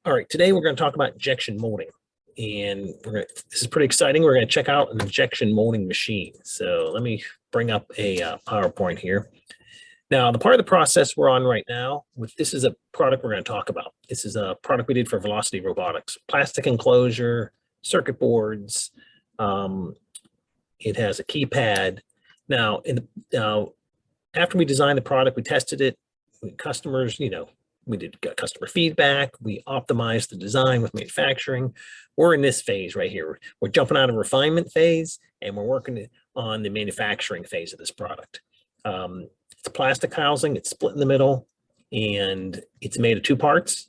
All right, today we're going to talk about injection molding. This is pretty exciting. We're going to check out an injection molding machine. So let me bring up a PowerPoint here. Now, the part of the process we're on right now, this is a product we're going to talk about. This is a product we did for Velocity Robotics. Plastic enclosure, circuit boards. It has a keypad. Now, after we designed the product, we tested it with customers, we did customer feedback. We optimized the design with manufacturing. We're in this phase right here. We're jumping out of refinement phase and we're working on the manufacturing phase of this product. It's a plastic housing. It's split in the middle and it's made of two parts.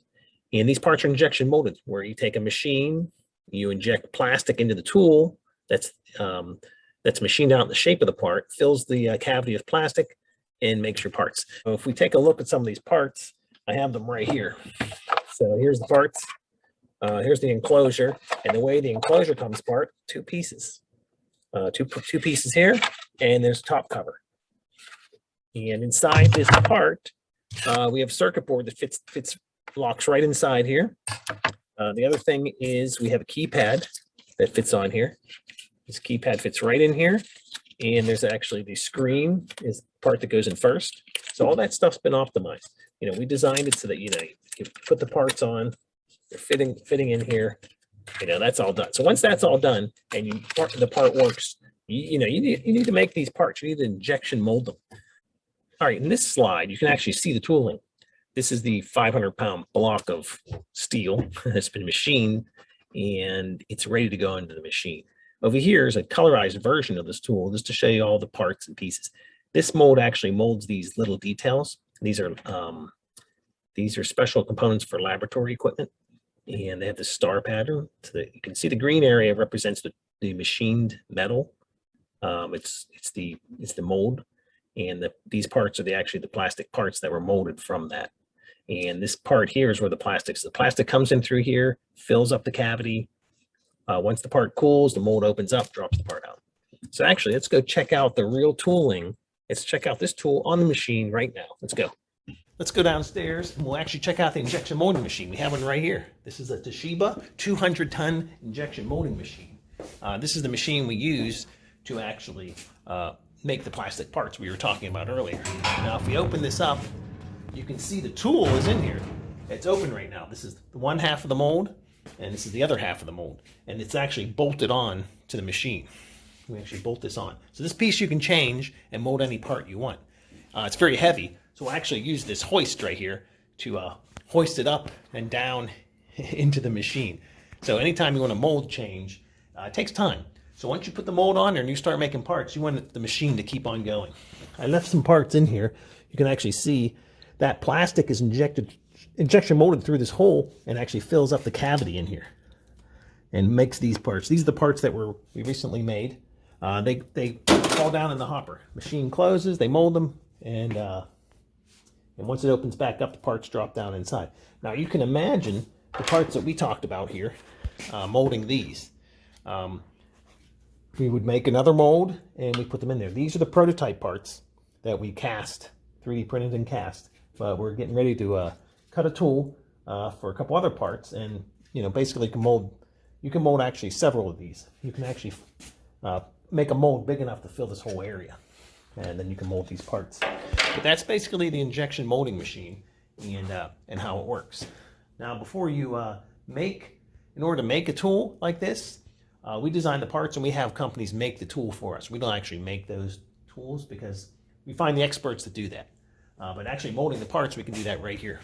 And these parts are injection molded, where you take a machine, you inject plastic into the tool that's machined out in the shape of the part, fills the cavity of plastic, and makes your parts. So if we take a look at some of these parts, I have them right here. So here's the parts. Here's the enclosure, and the way the enclosure comes apart, two pieces. Two pieces here, and there's top cover. And inside this part, we have a circuit board that locks right inside here. The other thing is we have a keypad that fits on here. This keypad fits right in here. And there's actually the screen is the part that goes in first. So all that stuff's been optimized. We designed it so that, you put the parts on, they're fitting in here, that's all done. So once that's all done and the part works, you need to make these parts. You need to injection mold them. All right, in this slide, you can actually see the tooling. This is the 500-pound block of steel that's been machined, and it's ready to go into the machine. Over here is a colorized version of this tool, just to show you all the parts and pieces. This mold actually molds these little details. These are special components for laboratory equipment, and they have the star pattern. So that you can see the green area represents the machined metal. It's the mold, and these parts are actually the plastic parts that were molded from that. And this part here is where the plastic comes in through here, fills up the cavity. Once the part cools, the mold opens up, drops the part out. So actually, let's go check out the real tooling. Let's check out this tool on the machine right now. Let's go. Let's go downstairs and we'll actually check out the injection molding machine. We have one right here. This is a Toshiba 200-ton injection molding machine. This is the machine we use to actually make the plastic parts we were talking about earlier. Now, if we open this up, you can see the tool is in here. It's open right now. This is the one half of the mold, and this is the other half of the mold. And it's actually bolted on to the machine. We actually bolt this on. So this piece you can change and mold any part you want. It's very heavy, so we'll actually use this hoist right here to hoist it up and down into the machine. So anytime you want a mold change, it takes time. So once you put the mold on there and you start making parts, you want the machine to keep on going. I left some parts in here. You can actually see that plastic is injection molded through this hole and actually fills up the cavity in here and makes these parts. These are the parts that we recently made. They fall down in the hopper. Machine closes, they mold them, and once it opens back up, the parts drop down inside. Now you can imagine the parts that we talked about here, molding these. We would make another mold and we put them in there. These are the prototype parts that we cast, 3D printed and cast. But we're getting ready to cut a tool for a couple other parts, and basically you can mold actually several of these. You can actually make a mold big enough to fill this whole area, and then you can mold these parts. But that's basically the injection molding machine and how it works. Now, before you in order to make a tool like this, we design the parts and we have companies make the tool for us. We don't actually make those tools because we find the experts that do that. But actually molding the parts, we can do that right here.